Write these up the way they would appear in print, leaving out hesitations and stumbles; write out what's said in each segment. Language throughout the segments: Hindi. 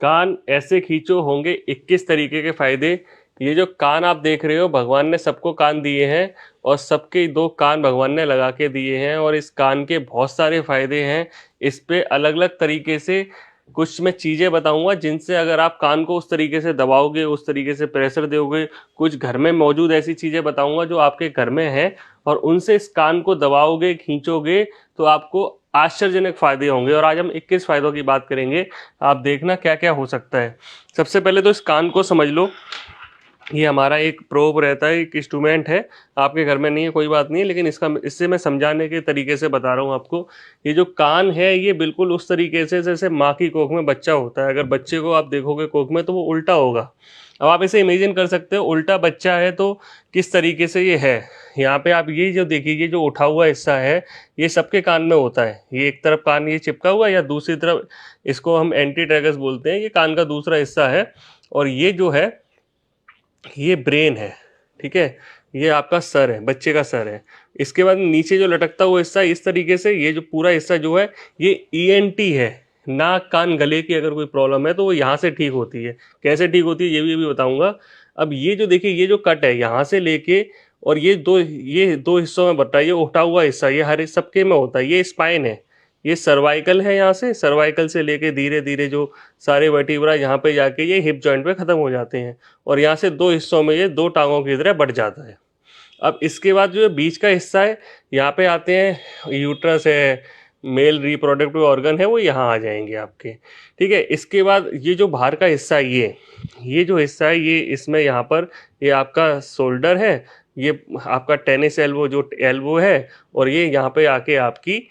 कान ऐसे खींचो, होंगे 21 तरीके के फायदे। ये जो कान आप देख रहे हो, भगवान ने सबको कान दिए हैं और सबके दो कान भगवान ने लगा के दिए हैं और इस कान के बहुत सारे फायदे हैं। इस पे अलग अलग तरीके से कुछ मैं चीज़ें बताऊंगा जिनसे अगर आप कान को उस तरीके से दबाओगे, उस तरीके से प्रेशर दोगे, कुछ घर में मौजूद ऐसी चीज़ें बताऊंगा जो आपके घर में हैं और उनसे इस कान को दबाओगे, खींचोगे तो आपको आश्चर्यजनक फायदे होंगे। और आज हम 21 फायदों की बात करेंगे, आप देखना क्या क्या हो सकता है। सबसे पहले तो इस कान को समझ लो, ये हमारा एक प्रोब रहता है, एक इंस्ट्रूमेंट है। आपके घर में नहीं है कोई बात नहीं है, लेकिन इससे मैं समझाने के तरीके से बता रहा हूँ आपको। ये जो कान है ये बिल्कुल उस तरीके से जैसे माँ की कोख में बच्चा होता है। अगर बच्चे को आप देखोगे कोख में तो वो उल्टा होगा। अब आप इसे इमेजिन कर सकते हो उल्टा बच्चा है तो किस तरीके से ये है। यहाँ पे आप ये जो देखिए, ये जो उठा हुआ हिस्सा है ये सबके कान में होता है। ये एक तरफ कान ये चिपका हुआ या दूसरी तरफ, इसको हम एंटी ट्रैगस बोलते हैं, ये कान का दूसरा हिस्सा है। और ये जो है ये ब्रेन है, ठीक है। ये आपका सर है, बच्चे का सर है। इसके बाद नीचे जो लटकता हुआ हिस्सा इस तरीके से, ये जो पूरा हिस्सा जो है ये ईएनटी है। नाक कान गले की अगर कोई प्रॉब्लम है तो वो यहाँ से ठीक होती है। कैसे ठीक होती है ये भी बताऊंगा। अब ये जो देखिए, ये जो कट है यहाँ से लेके और ये दो हिस्सों में बटा है। ये उठा हुआ हिस्सा ये हर सबके में होता है। ये स्पाइन है, ये सर्वाइकल है। यहाँ से सर्वाइकल से लेके धीरे धीरे जो सारे वर्टिब्रा यहाँ पे जाके ये हिप जॉइंट पे ख़त्म हो जाते हैं और यहाँ से दो हिस्सों में ये दो टांगों की तरह बढ़ जाता है। अब इसके बाद जो बीच का हिस्सा है यहाँ पे आते हैं, यूट्रस है, मेल रिप्रोडक्टिव ऑर्गन है, वो यहाँ आ जाएंगे आपके, ठीक है। इसके बाद ये जो बाहर का हिस्सा है ये जो हिस्सा है ये इसमें यहाँ पर ये आपका शोल्डर है, ये आपका टेनिस एल्बो जो एल्बो है, और ये यहाँ पे आके आपकी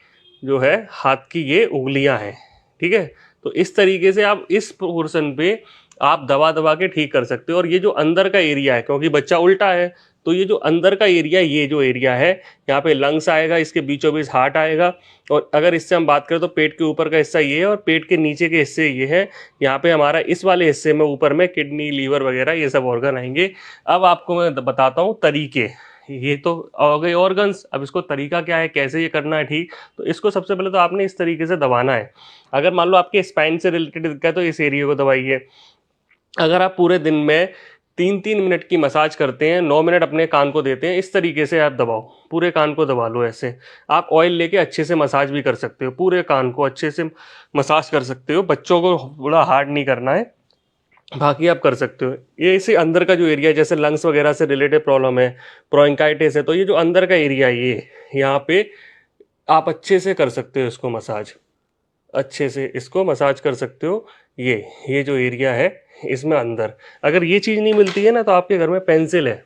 जो है हाथ की ये उंगलियां हैं, ठीक है। तो इस तरीके से आप इस पोर्शन पे आप दबा दबा के ठीक कर सकते हो। और ये जो अंदर का एरिया है, क्योंकि बच्चा उल्टा है तो ये जो अंदर का एरिया, ये जो एरिया है यहाँ पे लंग्स आएगा, इसके बीचों बीच हार्ट आएगा। और अगर इससे हम बात करें तो पेट के ऊपर का हिस्सा ये है और पेट के नीचे के हिस्से ये है। यहाँ पे हमारा इस वाले हिस्से में ऊपर में किडनी, लीवर वगैरह ये सब ऑर्गन आएंगे। अब आपको मैं बताता हूँ तरीके। ये तो हो गए ऑर्गन्स। अब इसको तरीका क्या है, कैसे ये करना है ठीक। तो इसको सबसे पहले तो आपने इस तरीके से दबाना है। अगर मान लो आपके स्पाइन से रिलेटेड दिक्कत है तो इस एरिया को दबाइए। अगर आप पूरे दिन में 3-3 मिनट की मसाज करते हैं, 9 मिनट अपने कान को देते हैं, इस तरीके से आप दबाओ, पूरे कान को दबा लो ऐसे। आप ऑयल लेके अच्छे से मसाज भी कर सकते हो, पूरे कान को अच्छे से मसाज कर सकते हो। बच्चों को बड़ा हार्ड नहीं करना है, बाकी आप कर सकते हो। ये इसे अंदर का जो एरिया है, जैसे लंग्स वगैरह से रिलेटेड प्रॉब्लम है, ब्रोंकाइटिस है, तो ये जो अंदर का एरिया है ये यहाँ पे आप अच्छे से कर सकते हो इसको मसाज, अच्छे से इसको मसाज कर सकते हो। ये जो एरिया है इसमें अंदर, अगर ये चीज़ नहीं मिलती है ना तो आपके घर में पेंसिल है,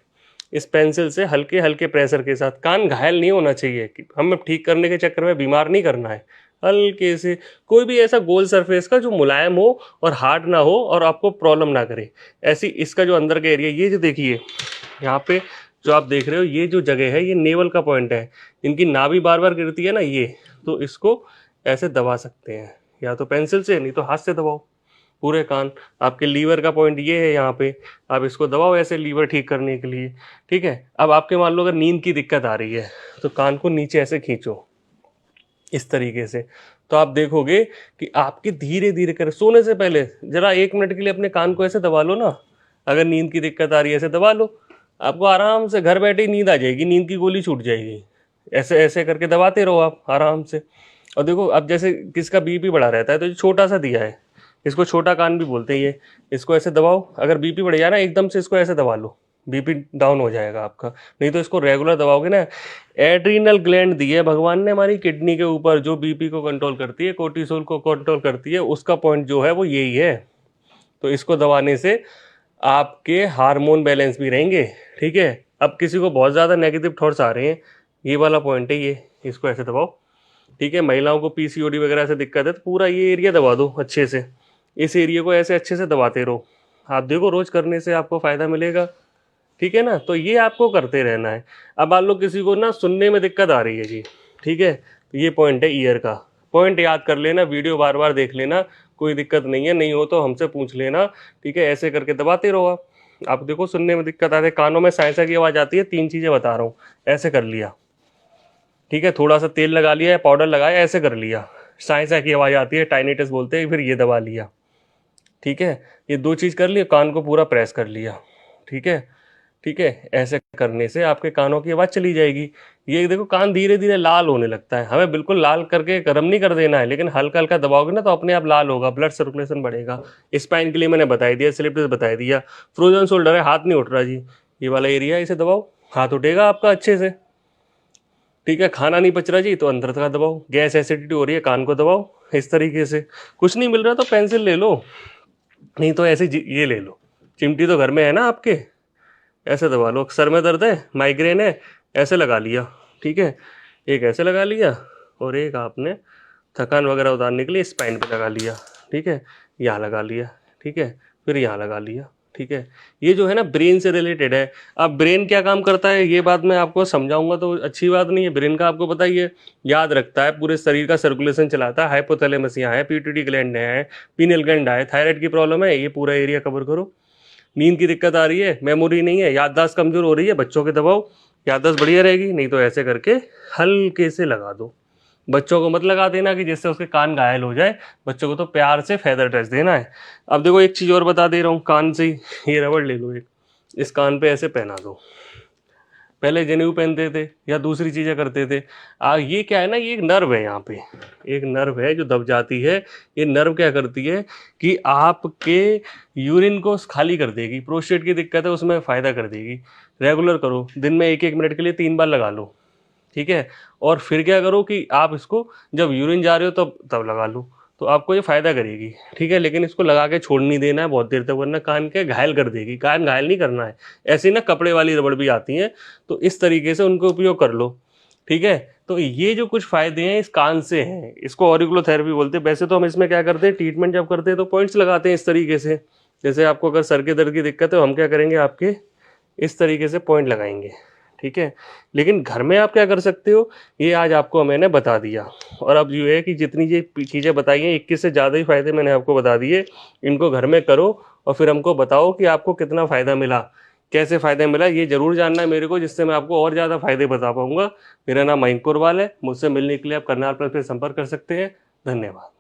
इस पेंसिल से हल्के हल्के प्रेशर के साथ, कान घायल नहीं होना चाहिए कि हमें ठीक करने के चक्कर में बीमार नहीं करना है। हल्के से कोई भी ऐसा गोल सरफेस का जो मुलायम हो और हार्ड ना हो और आपको प्रॉब्लम ना करे, ऐसी इसका जो अंदर का एरिया, ये जो देखिए यहाँ पे जो आप देख रहे हो ये जो जगह है ये नेवल का पॉइंट है। इनकी नाभि बार बार गिरती है ना ये, तो इसको ऐसे दबा सकते हैं, या तो पेंसिल से नहीं तो हाथ से दबाओ पूरे कान। आपके लीवर का पॉइंट ये है यहाँ पे, आप इसको दबाओ ऐसे लीवर ठीक करने के लिए, ठीक है। अब आपके मान लो अगर नींद की दिक्कत आ रही है तो कान को नीचे ऐसे खींचो इस तरीके से, तो आप देखोगे कि आपकी धीरे धीरे कर, सोने से पहले जरा 1 मिनट के लिए अपने कान को ऐसे दबा लो ना। अगर नींद की दिक्कत आ रही है ऐसे दबा लो, आपको आराम से घर बैठे ही नींद आ जाएगी, नींद की गोली छूट जाएगी। ऐसे ऐसे करके दबाते रहो आप आराम से। और देखो अब जैसे किसका बीपी बढ़ा रहता है तो ये छोटा सा दिया है, इसको छोटा कान भी बोलते हैं ये। इसको ऐसे दबाओ, अगर बीपी बढ़ जाए ना एकदम से इसको ऐसे दबा लो, बीपी डाउन हो जाएगा आपका। नहीं तो इसको रेगुलर दबाओगे ना, एड्रीनल ग्लैंड दी है भगवान ने हमारी किडनी के ऊपर, जो बीपी को कंट्रोल करती है, कोर्टिसोल को कंट्रोल करती है, उसका पॉइंट जो है वो यही है। तो इसको दबाने से आपके हार्मोन बैलेंस भी रहेंगे, ठीक है। अब किसी को बहुत ज़्यादा नेगेटिव थॉट्स आ रहे हैं, ये वाला पॉइंट है ये, इसको ऐसे दबाओ, ठीक है। महिलाओं को पीसीओडी वगैरह से दिक्कत है तो पूरा ये एरिया दबा दो अच्छे से, इस एरिया को ऐसे अच्छे से दबाते रहो। आप देखो रोज़ करने से आपको फ़ायदा मिलेगा, ठीक है ना। तो ये आपको करते रहना है। अब मान लो किसी को ना सुनने में दिक्कत आ रही है जी, ठीक है, तो ये पॉइंट है ईयर का। पॉइंट याद कर लेना, वीडियो बार बार देख लेना, कोई दिक्कत नहीं है, नहीं हो तो हमसे पूछ लेना, ठीक है। ऐसे करके दबाते रहो आप देखो सुनने में दिक्कत आती है, कानों में साइंसा की आवाज़ आती है, 3 चीज़ें बता रहा हूँ, ऐसे कर लिया, ठीक है। थोड़ा सा तेल लगा लिया या पाउडर लगाया, ऐसे कर लिया, साइंसा की आवाज़ आती है, टाइनिटस बोलते हैं, फिर ये दबा लिया, ठीक है, ये 2 चीज़ कर लिया, कान को पूरा प्रेस कर लिया। ठीक है, ठीक है, ऐसे करने से आपके कानों की आवाज़ चली जाएगी। ये देखो कान धीरे-धीरे लाल होने लगता है, हमें बिल्कुल लाल करके गरम नहीं कर देना है, लेकिन हल्का-हल्का दबाओगे ना तो अपने आप लाल होगा, ब्लड सर्कुलेशन बढ़ेगा। स्पाइन के लिए मैंने बता ही दिया, स्लिप डिस्क बता ही दिया। फ्रोजन शोल्डर है, हाथ नहीं उठ रहा जी, ये वाला एरिया है, इसे दबाओ, हाथ उठेगा आपका अच्छे से। ठीक है, खाना नहीं पच रहा जी तो अंदर का दबाओ, गैस एसिडिटी हो रही है कान को दबाओ, इस तरीके से। कुछ नहीं मिल रहा तो पेंसिल ले लो, नहीं तो ऐसे ये ले लो, चिमटी तो घर में है ना आपके, ऐसे दबा लो। सर में दर्द है, माइग्रेन है, ऐसे लगा लिया। ठीक है, एक ऐसे लगा लिया और एक आपने थकान वगैरह उतारने के लिए स्पाइन पे लगा लिया। ठीक है, यहाँ लगा लिया। ठीक है, फिर यहाँ लगा लिया। ठीक है, ये जो है ना ब्रेन से रिलेटेड है। अब ब्रेन क्या काम करता है ये बात मैं आपको समझाऊंगा तो अच्छी बात नहीं है। ब्रेन का आपको पता ही है, याद रखता है, पूरे शरीर का सर्कुलेशन चलाता है। हाइपोथैलेमस यहाँ है, पीट्यूटरी ग्लैंड है, पीनियल ग्लैंड है, थायराइड की प्रॉब्लम है, ये पूरा एरिया कवर करो। नींद की दिक्कत आ रही है, मेमोरी नहीं है, याददाश्त कमजोर हो रही है, बच्चों के दबाओ, याददाश्त बढ़िया रहेगी। नहीं तो ऐसे करके हल्के से लगा दो। बच्चों को मत लगा देना कि जिससे उसके कान घायल हो जाए, बच्चों को तो प्यार से फेदर टच देना है। अब देखो एक चीज़ और बता दे रहा हूँ, कान से ही ये रबड़ ले लो, एक इस कान पे ऐसे पहना दो। पहले जनेऊ पहनते थे या दूसरी चीज़ें करते थे। ये क्या है ना, ये एक नर्व है, यहाँ पे एक नर्व है जो दब जाती है। ये नर्व क्या करती है कि आपके यूरिन को खाली कर देगी। प्रोस्टेट की दिक्कत है उसमें फ़ायदा कर देगी। रेगुलर करो, दिन में 1-1 मिनट के लिए 3 बार लगा लो। ठीक है, और फिर क्या करो कि आप इसको जब यूरिन जा रहे हो तब लगा लो, तो आपको ये फ़ायदा करेगी। ठीक है, लेकिन इसको लगा के छोड़ नहीं देना है बहुत देर तक, वरना कान के घायल कर देगी। कान घायल नहीं करना है। ऐसे ही ना कपड़े वाली रबड़ भी आती हैं, तो इस तरीके से उनको उपयोग कर लो। ठीक है, तो ये जो कुछ फ़ायदे हैं इस कान से हैं, इसको ऑरिकुलोथेरेपी बोलते हैं। वैसे तो हम इसमें क्या करते हैं, ट्रीटमेंट जब करते हैं तो पॉइंट्स लगाते हैं इस तरीके से। जैसे आपको अगर सर के दर्द की दिक्कत है तो हम क्या करेंगे, आपके इस तरीके से पॉइंट लगाएंगे। ठीक है, लेकिन घर में आप क्या कर सकते हो, ये आज आपको मैंने बता दिया। और अब ये है कि जितनी ये चीज़ें बताई हैं, 21 से ज़्यादा ही फ़ायदे मैंने आपको बता दिए। इनको घर में करो और फिर हमको बताओ कि आपको कितना फ़ायदा मिला, कैसे फ़ायदा मिला, ये ज़रूर जानना है मेरे को, जिससे मैं आपको और ज़्यादा फ़ायदे बता पाऊँगा। मेरा नाम मयंक पुरवाल है, मुझसे मिलने के लिए आप करनाल पर फिर संपर्क कर सकते हैं। धन्यवाद।